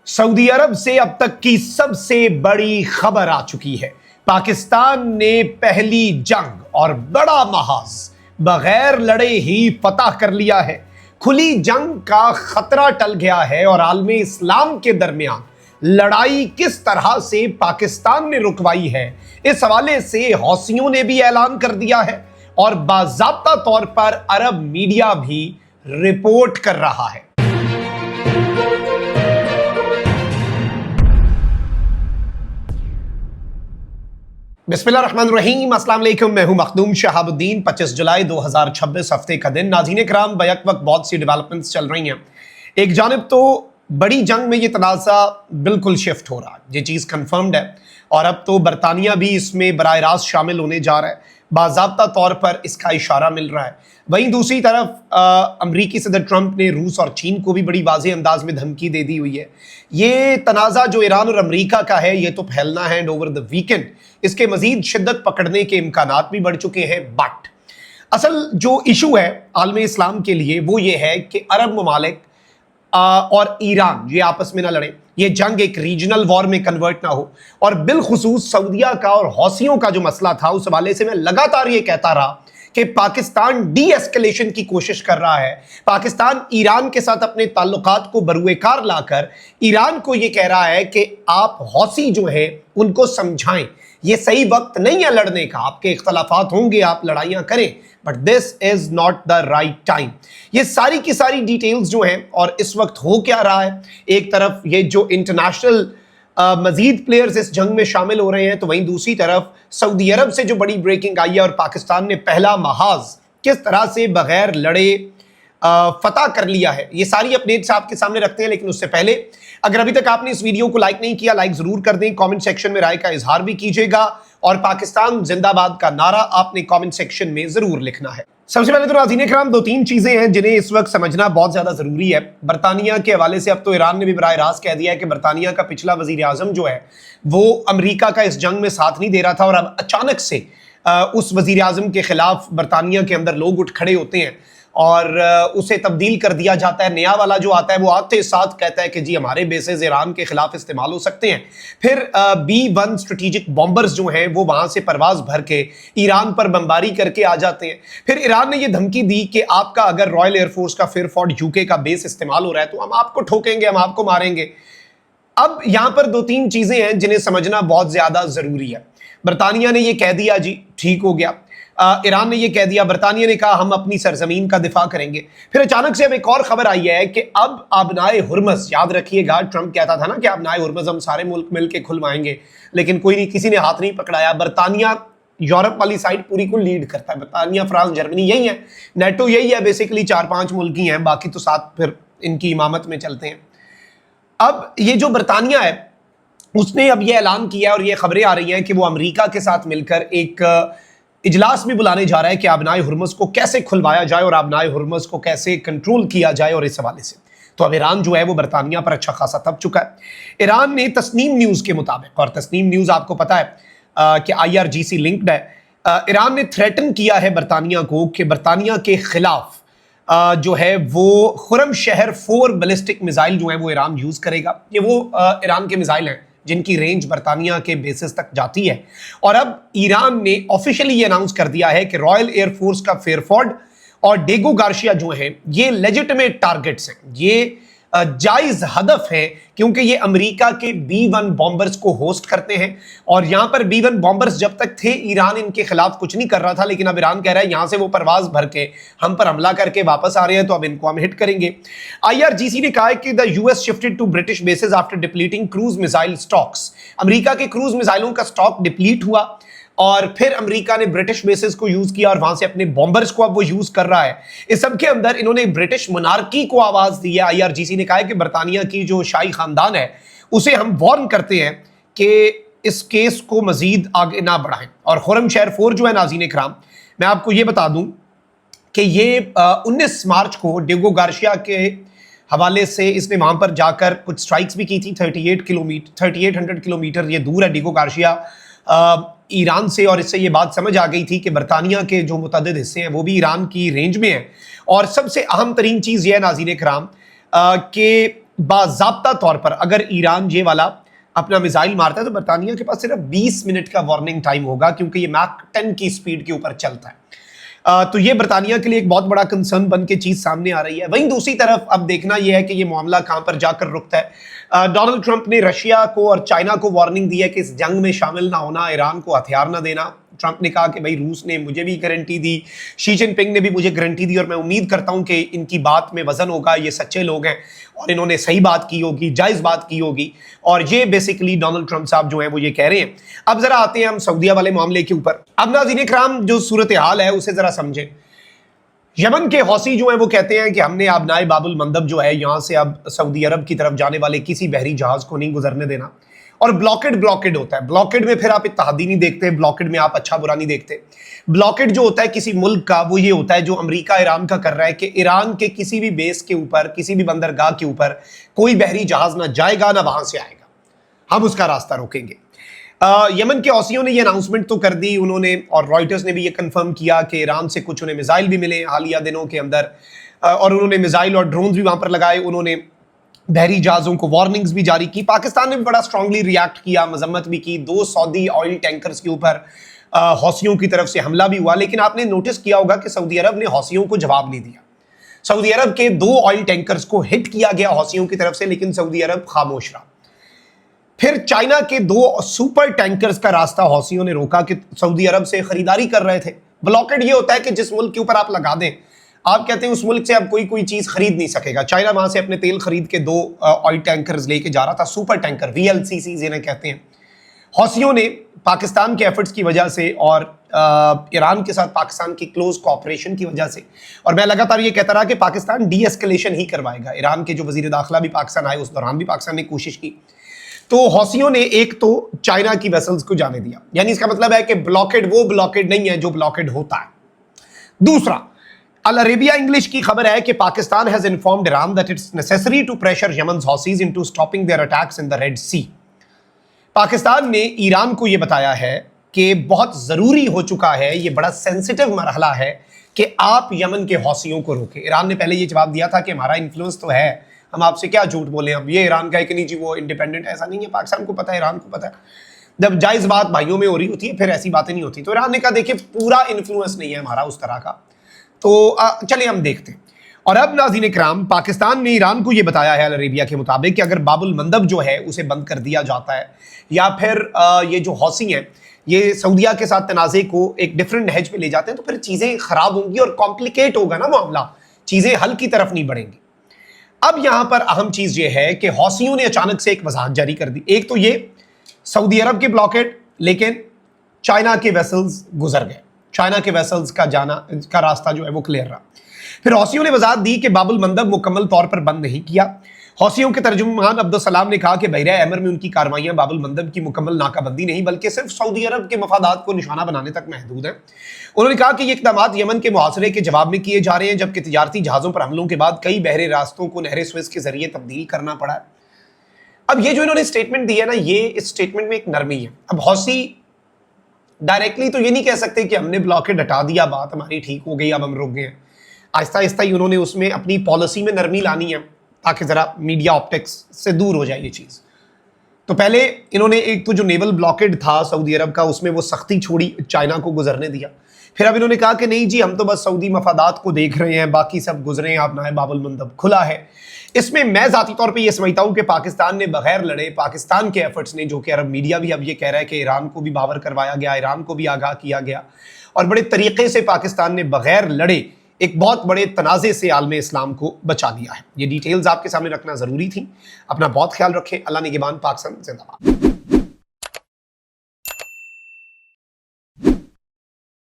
Saudi अरब से अब तक की सबसे बड़ी खबर आ चुकी है। पाकिस्तान ने पहली जंग और बड़ा महाज बगैर लड़े ही फतह कर लिया है। खुली जंग का खतरा टल गया है और आलमे इस्लाम के दरमियान लड़ाई किस तरह से पाकिस्तान ने रुकवाई है, इस हवाले से हौसियों ने भी ऐलान कर दिया है और बाज़ाब्ता तौर पर अरब मीडिया भी रिपोर्ट कर रहा है। बिस्मिल्लाहिर्रहमानिर्रहीम, अस्सलाम वालेकुम। मैं हूं मखदूम शहाबुद्दीन। 25 जुलाई 2026 हफ्ते का दिन। नाज़रीन किराम, बैक वक्त बहुत सी डेवलपमेंट्स चल रही हैं। एक जानिब तो बड़ी जंग में ये तनाज़ा बिल्कुल शिफ्ट हो रहा है, ये चीज़ कन्फर्म्ड है और अब तो बरतानिया भी इसमें बराह रास्त शामिल होने जा रहा है। बाज़ाब्ता तौर पर इसका इशारा मिल रहा है। वहीं दूसरी तरफ अमरीकी सदर ट्रंप ने रूस और चीन को भी बड़ी वाज़ेह अंदाज में धमकी दे दी हुई है। ये तनाज़ा जो ईरान और अमरीका का है, ये तो फैलना है एंड ओवर द वीकेंड इसके मजीद शिद्दत पकड़ने के इम्कानात भी बढ़ चुके हैं। बट असल जो इशू है आलमे इस्लाम के लिए वो ये है कि अरब ममालिक और ईरान ये आपस में ना लड़े, ये जंग एक रीजनल वॉर में कन्वर्ट ना हो। और बिलखुसूस सऊदिया का और हौसियों का जो मसला था, उस हवाले से मैं लगातार ये कहता रहा कि पाकिस्तान डी एस्केलेशन की कोशिश कर रहा है। पाकिस्तान ईरान के साथ अपने ताल्लुकात को बरूएकार लाकर ईरान को ये कह रहा है कि आप हौसी जो है उनको समझाएं, ये सही वक्त नहीं है लड़ने का, आपके इख्तलाफात होंगे, आप लड़ाइयां करें, but this is not the right time. ये सारी की सारी डिटेल्स जो हैं और इस वक्त हो क्या रहा है, एक तरफ ये जो इंटरनेशनल मजीद प्लेयर्स इस जंग में शामिल हो रहे हैं, तो वहीं दूसरी तरफ सऊदी अरब से जो बड़ी ब्रेकिंग आई है और पाकिस्तान ने पहला महाज किस तरह से बगैर लड़े फतह कर लिया है, ये सारी अपडेट्स आपके सामने रखते हैं। लेकिन उससे पहले अगर अभी तक आपने इस वीडियो को लाइक नहीं किया, लाइक जरूर कर दें, कमेंट सेक्शन में राय का इजहार भी कीजिएगा और पाकिस्तान जिंदाबाद का नारा आपने कमेंट सेक्शन में जरूर लिखना है। सबसे पहले तो नाज़रीन किराम, दो तीन चीजें हैं जिन्हें इस वक्त समझना बहुत ज्यादा जरूरी है। बरतानिया के हवाले से अब तो ईरान ने भी बराह रास्त कह दिया है कि बरतानिया का पिछला वजीर आजम जो है वो अमरीका का इस जंग में साथ नहीं दे रहा था और अब अचानक से उस वजीर आजम के खिलाफ बरतानिया के अंदर लोग उठ खड़े होते हैं और उसे तब्दील कर दिया जाता है। नया वाला जो आता है वो आते साथ कहता है कि जी हमारे बेसेस ईरान के खिलाफ इस्तेमाल हो सकते हैं। फिर B-1 स्ट्रेटेजिक बॉम्बर्स जो हैं वो वहां से परवाज भर के ईरान पर बमबारी करके आ जाते हैं। फिर ईरान ने ये धमकी दी कि आपका अगर रॉयल एयरफोर्स का फेयरफोर्ड यूके का बेस इस्तेमाल हो रहा है तो हम आपको ठोकेंगे, हम आपको मारेंगे। अब यहां पर दो तीन चीजें हैं जिन्हें समझना बहुत ज्यादा जरूरी है। बरतानिया ने यह कह दिया जी ठीक हो गया, ईरान ने यह कह दिया, बरतानिया ने कहा हम अपनी सरजमीन का दिफा करेंगे। फिर अचानक से अब एक और खबर आई है कि अब आबनाए हुर्मस, याद रखिएगा ट्रंप कहता था ना कि आबनाए हुर्मस हम सारे मुल्क मिलकर खुलवाएंगे, लेकिन कोई नहीं, किसी ने हाथ नहीं पकड़ाया। बरतानिया यूरोप वाली साइड पूरी को लीड करता है, बरतानिया, फ्रांस, जर्मनी यही है, नेटो यही है, बेसिकली 4-5 मुल्क ही हैं, बाकी तो साथ फिर इनकी इमामत में चलते हैं। अब ये जो बरतानिया है उसने अब ये ऐलान किया और ये खबरें आ रही हैं कि वो अमेरिका के साथ मिलकर एक इजलास भी बुलाने जा रहा है कि आबनाए हुर्मस को कैसे खुलवाया जाए और आबनाए हुर्मस को कैसे कंट्रोल किया जाए। और इस हवाले से तो अब ईरान जो है वो बरतानिया पर अच्छा खासा तप चुका है। ईरान ने तस्नीम न्यूज़ के मुताबिक, और तस्नीम न्यूज़ आपको पता है कि IRGC लिंक्ड है, ईरान ने थ्रेटन किया है बरतानिया को कि बरतानिया के खिलाफ जो है वो खुरम शहर 4 बैलिस्टिक मिसाइल जो है वो ईरान यूज करेगा। ये वो ईरान के मिसाइल हैं जिनकी रेंज बरतानिया के बेसिस तक जाती है। और अब ईरान ने ऑफिशियली ये अनाउंस कर दिया है कि रॉयल एयरफोर्स का फेयरफोर्ड और डेगो गार्शिया जो है ये लेजिटिमेट टारगेट्स हैं, ये जायज हदफ है, क्योंकि ये अमेरिका के B-1 बॉम्बर्स को होस्ट करते हैं। और यहां पर B-1 बॉम्बर्स जब तक थे ईरान इनके खिलाफ कुछ नहीं कर रहा था, लेकिन अब ईरान कह रहा है यहां से वो परवाज भर के हम पर हमला करके वापस आ रहे हैं तो अब इनको हम हिट करेंगे। IRGC ने कहा है कि the US shifted to British bases after depleting cruise missile stocks. America के क्रूज मिसाइलों का स्टॉक डिप्लीट हुआ और फिर अमेरिका ने ब्रिटिश बेसिस को यूज किया और वहां से अपने बॉम्बर्स को अब वो यूज कर रहा है। इस सब के अंदर इन्होंने ब्रिटिश मोनार्की को आवाज दी है। IRGC ने कहा है कि बरतानिया की जो शाही खानदान है उसे हम वार्न करते हैं कि इस केस को मजीद आगे ना बढ़ाएं। और खुरम शहर 4 जो है नाज़रीन किराम, मैं आपको ये बता दूं कि ये 19 मार्च को डेगो गार्शिया के हवाले से इसने वहां पर जाकर कुछ स्ट्राइक्स भी की थी। 3800 किलोमीटर ये दूर है डेगो गार्शिया ईरान से, और इससे ये बात समझ आ गई थी कि बरतानिया के जो मुतअद्दिद हिस्से हैं वो भी ईरान की रेंज में हैं। और सबसे अहम तरीन चीज़ यह है नाज़रीन किराम कि बाज़ाब्ता तौर पर अगर ईरान ये वाला अपना मिसाइल मारता है तो बरतानिया के पास सिर्फ 20 मिनट का वार्निंग टाइम होगा, क्योंकि ये मैक 10 की स्पीड के ऊपर चलता है। तो ये बरतानिया के लिए एक बहुत बड़ा कंसर्न बन के चीज सामने आ रही है। वहीं दूसरी तरफ अब देखना यह है कि ये मामला कहां पर जाकर रुकता है। डोनाल्ड ट्रंप ने रशिया को और चाइना को वार्निंग दी है कि इस जंग में शामिल ना होना, ईरान को हथियार ना देना। ट्रंप ने कहा कि भाई रूस ने मुझे भी गारंटी दी, शी जिनपिंग ने भी मुझे गारंटी दी, और मैं उम्मीद करता हूं कि इनकी बात में वजन होगा, ये सच्चे लोग हैं और इन्होंने सही बात की होगी, जायज बात की होगी। और ये बेसिकली डोनाल्ड ट्रंप साहब जो है वो ये कह रहे हैं। अब जरा आते हैं हम सऊदीया वाले मामले के ऊपर। अब नाज़रीन इकराम, जो सूरत हाल है उसे जरा समझें। यमन के हौसी जो है वो कहते हैं कि हमने आबनाए बाबुल मंदब जो है यहां से अब सऊदी अरब की तरफ जाने वाले किसी बहरी जहाज को नहीं गुजरने देना। और ब्लॉकेड होता है। ब्लॉकेड में फिर आप इत्तेहादी नहीं देखते, ब्लॉकेड में आप अच्छा बुरा नहीं देखते। ब्लॉकेड जो होता है किसी मुल्क का, वो ये होता है जो अमेरिका ईरान का कर रहा है कि ईरान के किसी भी बेस के ऊपर, किसी भी बंदरगाह के ऊपर कोई बहरी जहाज ना जाएगा ना वहां से आएगा, हम उसका रास्ता रोकेंगे। यमन के हौसियों ने ये अनाउंसमेंट तो कर दी उन्होंने, और रॉयटर्स ने भी ये कंफर्म किया कि ईरान से कुछ उन्हें मिसाइल भी मिले हालिया दिनों के अंदर, और उन्होंने मिसाइल और ड्रोन्स भी वहां पर लगाए। उन्होंने बहरी जहाजों को वार्निंग्स भी जारी की। पाकिस्तान ने भी बड़ा स्ट्रांगली रिएक्ट किया, मजम्मत भी की। 2 सऊदी ऑयल टैंकर्स के ऊपर हौसियों की तरफ से हमला भी हुआ, लेकिन आपने नोटिस किया होगा कि सऊदी अरब ने हौसियों को जवाब नहीं दिया। सऊदी अरब के 2 ऑयल टैंकर्स को हिट किया गया हौसियों की तरफ से, लेकिन सऊदी अरब खामोश रहा। फिर चाइना के 2 सुपर टैंकर्स का रास्ता हौसियों ने रोका कि सऊदी अरब से खरीदारी कर रहे थे। ब्लॉकेड ये होता है कि जिस मुल्क के ऊपर आप लगा दें, आप कहते हैं उस मुल्क से अब कोई चीज खरीद नहीं सकेगा। चाइना वहां से अपने तेल खरीद के 2 ऑयल टैंकर्स लेके जा रहा था, सुपर टैंकर, VLCC जिन्हें कहते हैं। हौसियों ने पाकिस्तान के एफर्ट्स की वजह से और ईरान के साथ पाकिस्तान की क्लोज कोऑपरेशन की वजह से, और मैं लगातार ये कहता रहा कि पाकिस्तान डी एस्केलेशन ही करवाएगा। ईरान के जो वजीर दाखिला भी पाकिस्तान आए उस दौरान भी पाकिस्तान ने कोशिश की। तो हौसियों ने एक तो चाइना की वेसल्स को जाने दिया, यानी इसका मतलब है कि ब्लॉकेड वो ब्लॉकेड नहीं है जो ब्लॉकेड होता है। दूसरा, अल अरेबिया इंग्लिश की खबर है कि Pakistan has informed Iran that it's necessary to pressure Yemen's Houthis into stopping their attacks in the Red Sea. Pakistan ने ईरान को यह बताया है कि बहुत जरूरी हो चुका है, यह बड़ा सेंसिटिव मरहला है कि आप यमन के हौसियों को रोकें। ईरान ने पहले यह जवाब दिया था कि हमारा इन्फ्लुएंस तो है, हम आपसे क्या झूठ बोले, अब ये ईरान का है कि नहीं जी वो इंडिपेंडेंट, ऐसा नहीं है। पाकिस्तान को पता है, ईरान को पता है। जब जायज बात भाइयों में हो रही होती है फिर ऐसी बातें नहीं होती। तो ईरान ने कहा देखिए पूरा इन्फ्लुएंस नहीं है हमारा उस तरह का, तो चलिए हम देखते हैं। और अब नाज़रीन इकराम, पाकिस्तान ने ईरान को यह बताया है अल अरेबिया के मुताबिक कि अगर बाबुल मंदब जो है उसे बंद कर दिया जाता है, या फिर ये जो हौसी हैं ये सऊदीया के साथ तनाज़े को एक डिफरेंट हेज पे ले जाते हैं, तो फिर चीज़ें खराब होंगी और कॉम्प्लिकेट होगा ना मामला, चीज़ें हल की तरफ नहीं बढ़ेंगी। अब यहां पर अहम चीज ये है कि हौसियों ने अचानक से एक वजाहत जारी कर दी। एक तो ये सऊदी अरब के ब्लॉकेड, लेकिन चाइना के वेसल्स गुजर गए, चाइना के वेसल्स का जाना का रास्ता जो है वो क्लियर रहा। फिर हौसियों ने वजाहत दी कि बाबुल मंदब मुकम्मल तौर पर बंद नहीं किया। हौसियों के तर्जुमान अब्दुल सलाम ने कहा कि बहरा अहमर में उनकी कार्रवाइयां बाबुल मंदब की मुकम्मल नाकाबंदी नहीं बल्कि सिर्फ सऊदी अरब के मफादात को निशाना बनाने तक महदूद है। उन्होंने कहा कि ये इक़दामात यमन के मुहासरे के जवाब में किए जा रहे हैं, जबकि तिजारती जहाज़ों पर हमलों के बाद कई बहरे रास्तों को नहर स्वेज़ के जरिए तब्दील करना पड़ा है। अब ये जो इन्होंने स्टेटमेंट दी है ना, ये इस स्टेटमेंट में एक नरमी है। अब हौसी डायरेक्टली तो ये नहीं कह सकते कि हमने ब्लॉकेड हटा दिया, बात हमारी ठीक हो गई, अब हम रुक गए हैं। आहिस्ता आहिस्ता ही उन्होंने उसमें अपनी पॉलिसी में नरमी लानी है ताकि ज़रा मीडिया ऑप्टिक्स से दूर हो जाए ये चीज़। तो पहले इन्होंने एक तो जो नेवल ब्लॉकेड था सऊदी अरब का, उसमें वो सख्ती छोड़ी, चाइना को गुजरने दिया। फिर अब इन्होंने कहा कि नहीं जी हम तो बस सऊदी मफादात को देख रहे हैं, बाकी सब गुजरे हैं, अपना है बाबुल मंदब खुला है। इसमें मैं ज़ाती तौर पे ये समझता हूँ कि पाकिस्तान ने बगैर लड़े, पाकिस्तान के एफर्ट्स ने, जो कि अरब मीडिया भी अब ये कह रहा है कि ईरान को भी बावर करवाया गया, ईरान को भी आगाह किया गया, और बड़े तरीके से पाकिस्तान ने बगैर लड़े एक बहुत बड़े तनाज़े से आलम इस्लाम को बचा लिया है। ये डिटेल्स आपके सामने रखना ज़रूरी थी। अपना बहुत ख्याल रखें। अल्लाह निगहबान, पाकिस्तान जिंदाबाद।